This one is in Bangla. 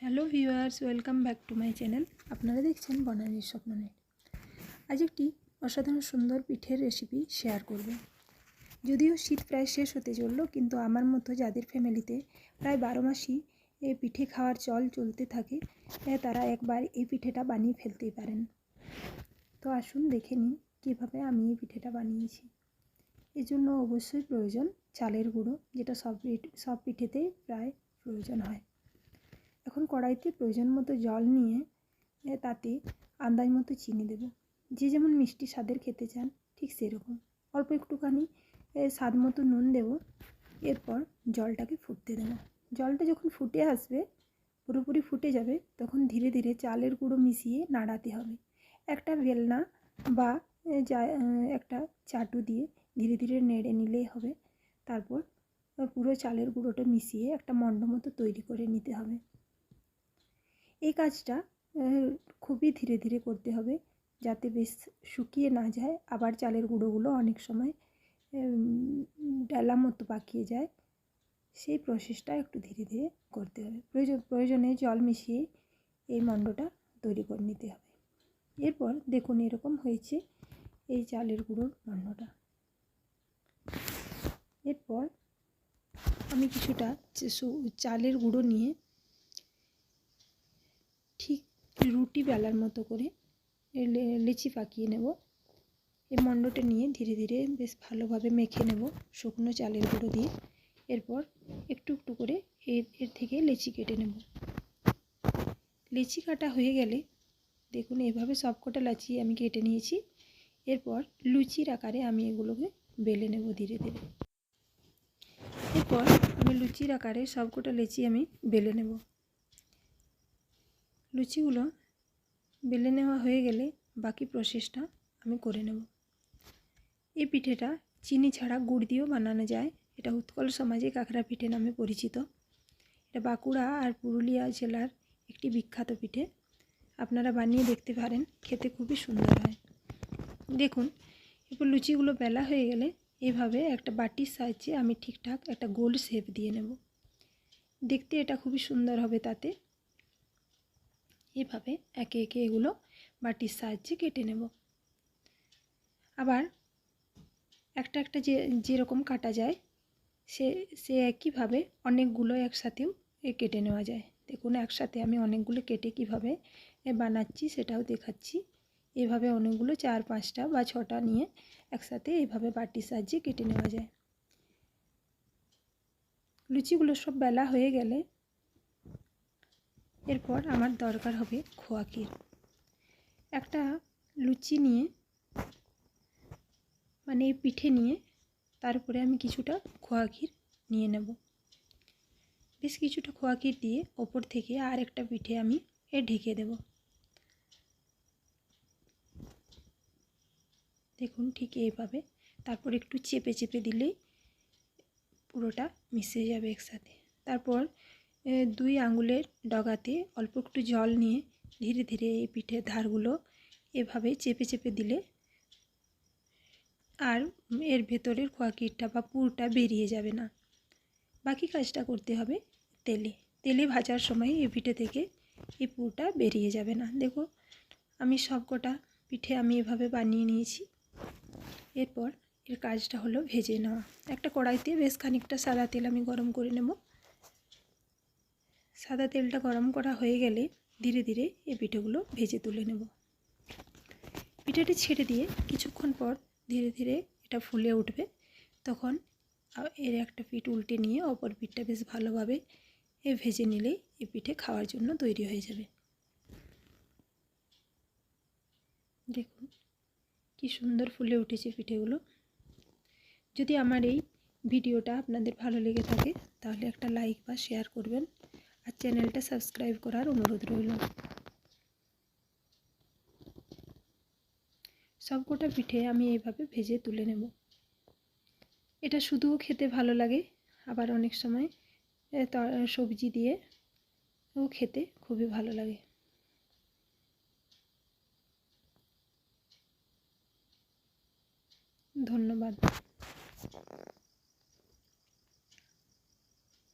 Hello viewers, welcome back to my channel. আপনারা দেখছেন বনানীর স্বপ্ননে। আজ একটি অসাধারণ সুন্দর পিঠের রেসিপি শেয়ার করব। যদিও শীত প্রায় শেষ হতে চলল, কিন্তু আমার মতো যাদের ফ্যামিলিতে প্রায় 12 মাসই এই পিঠে খাওয়ার চল চলতে থাকে, তারা একবার এই পিঠেটা বানিয়ে ফেলতেই পারেন। তো আসুন দেখে নিন কীভাবে আমি এই পিঠেটা বানিয়েছি। এর জন্য অবশ্যই প্রয়োজন চালের গুঁড়ো, যেটা সব পিঠেতেই প্রায় প্রয়োজন হয়। এখন কড়াইতে প্রয়োজন মতো জল নিয়ে তাতে আন্দাজ মতো চিনি দেব। যে যেমন মিষ্টি স্বাদের খেতে চান ঠিক সেরকম। অল্প একটুখানি স্বাদ মতো নুন দেব। এরপর জলটাকে ফুটতে দেব। জলটা যখন ফুটে আসবে, পুরোপুরি ফুটে যাবে, তখন ধীরে ধীরে চালের গুঁড়ো মিশিয়ে নাড়াতে হবে। একটা বেলনা বা একটা চাটু দিয়ে ধীরে ধীরে নেড়ে নিলেই হবে। তারপর পুরো চালের গুঁড়োটা মিশিয়ে একটা মণ্ড মতো তৈরি করে নিতে হবে। এই কাজটা খুবই ধীরে ধীরে করতে হবে, যাতে বেশ শুকিয়ে না যায়, আবার চালের গুঁড়োগুলো অনেক সময় ডালা মতো পাকিয়ে যায়। সেই প্রসেসটা একটু ধীরে ধীরে করতে হবে। প্রয়োজনে জল মিশিয়ে এই মণ্ডটা তৈরি করে নিতে হবে। এরপর দেখুন এরকম হয়েছে এই চালের গুঁড়োর মণ্ডটা। এরপর আমি কিছুটা চালের গুঁড়ো নিয়ে ঠিক রুটি বেলার মতো করে লেচি পাকিয়ে নেব। এই মণ্ডটা নিয়ে ধীরে ধীরে বেশ ভালোভাবে মেখে নেব শুকনো চালের গুঁড়ো দিয়ে। এরপর একটু একটু করে এর থেকে লেচি কেটে নেব। লেচি কাটা হয়ে গেলে দেখুন এভাবে সবকটা লেচি আমি কেটে নিয়েছি। এরপর লুচির আকারে আমি এগুলোকে বেলে নেব ধীরে ধীরে। এরপর আমি লুচির আকারে সবকটা লেচি আমি বেলে নেব। লুচিগুলো বেলে নেওয়া হয়ে গেলে বাকি প্রসেসটা আমি করে নেব। এই পিঠেটা চিনি ছাড়া গুড় দিয়েও বানানো যায়। এটা উৎকল সমাজে কাঁকড়া পিঠে নামে পরিচিত। এটা বাঁকুড়া আর পুরুলিয়া জেলার একটি বিখ্যাত পিঠে। আপনারা বানিয়ে দেখতে পারেন, খেতে খুবই সুন্দর হয়। দেখুন এরপর লুচিগুলো বেলা হয়ে গেলে এভাবে একটা বাটির সাহায্যে আমি ঠিকঠাক একটা গোল শেপ দিয়ে নেব। দেখতে এটা খুবই সুন্দর হবে। তাতে এভাবে একে একে এগুলো বাটির সাহায্যে কেটে নেব। আবার একটা যেরকম কাটা যায় সে একইভাবে অনেকগুলো একসাথেও কেটে নেওয়া যায়। দেখুন একসাথে আমি অনেকগুলো কেটে কিভাবে বানাচ্ছি সেটাও দেখাচ্ছি। এভাবে অনেকগুলো 4-5টা বা 6টা নিয়ে একসাথে এইভাবে বাটির সাহায্যে কেটে নেওয়া যায়। লুচিগুলো সব বেলা হয়ে গেলে এরপর আমার দরকার হবে খোয়া ক্ষীর। একটা লুচি নিয়ে মানে এই পিঠে নিয়ে তারপরে আমি কিছুটা খোয়া ক্ষীর নিয়ে নেব। বেশ কিছুটা খোয়া ক্ষীর দিয়ে ওপর থেকে আর একটা পিঠে আমি ঢেকে দেব। দেখুন ঠিক এইভাবে। তারপর একটু চেপে চেপে দিলেই পুরোটা মিশে যাবে একসাথে। তারপর 2 আঙুলের ডগাতে অল্প একটু জল নিয়ে ধীরে ধীরে এই পিঠের ধারগুলো এভাবে চেপে চেপে দিলে আর এর ভেতরের খোয়া ক্ষীরটা বা পুরটা বেরিয়ে যাবে না। বাকি কাজটা করতে হবে তেলে ভাজার সময় এই পিঠে থেকে এই পুরটা বেরিয়ে যাবে না। দেখো আমি সবকটা পিঠে আমি এভাবে বানিয়ে নিয়েছি। এরপর এর কাজটা হলো ভেজে নেওয়া। একটা কড়াইতে বেশ খানিকটা সাদা তেল আমি গরম করে নেব। সাদা তেলটা গরম করা হয়ে গেলে ধীরে ধীরে এই পিঠেগুলো ভেজে তুলে নেব। পিঠেটি ছেড়ে দিয়ে কিছুক্ষণ পর ধীরে ধীরে এটা ফুলে উঠবে। তখন এর একটা পিঠ উল্টে নিয়ে অপর পিঠটা বেশ ভালোভাবে ভেজে নিলেই এই পিঠে খাওয়ার জন্য তৈরি হয়ে যাবে। দেখুন কি সুন্দর ফুলে উঠেছে পিঠেগুলো। যদি আমার এই ভিডিওটা আপনাদের ভালো লেগে থাকে তাহলে একটা লাইক বা শেয়ার করবেন, আর চ্যানেলটা সাবস্ক্রাইব করার অনুরোধ রইল। সবকটা পিঠে আমি এইভাবে ভেজে তুলে নেব। এটা শুধুও খেতে ভালো লাগে, আবার অনেক সময় সবজি দিয়ে ও খেতে খুবই ভালো লাগে। ধন্যবাদ।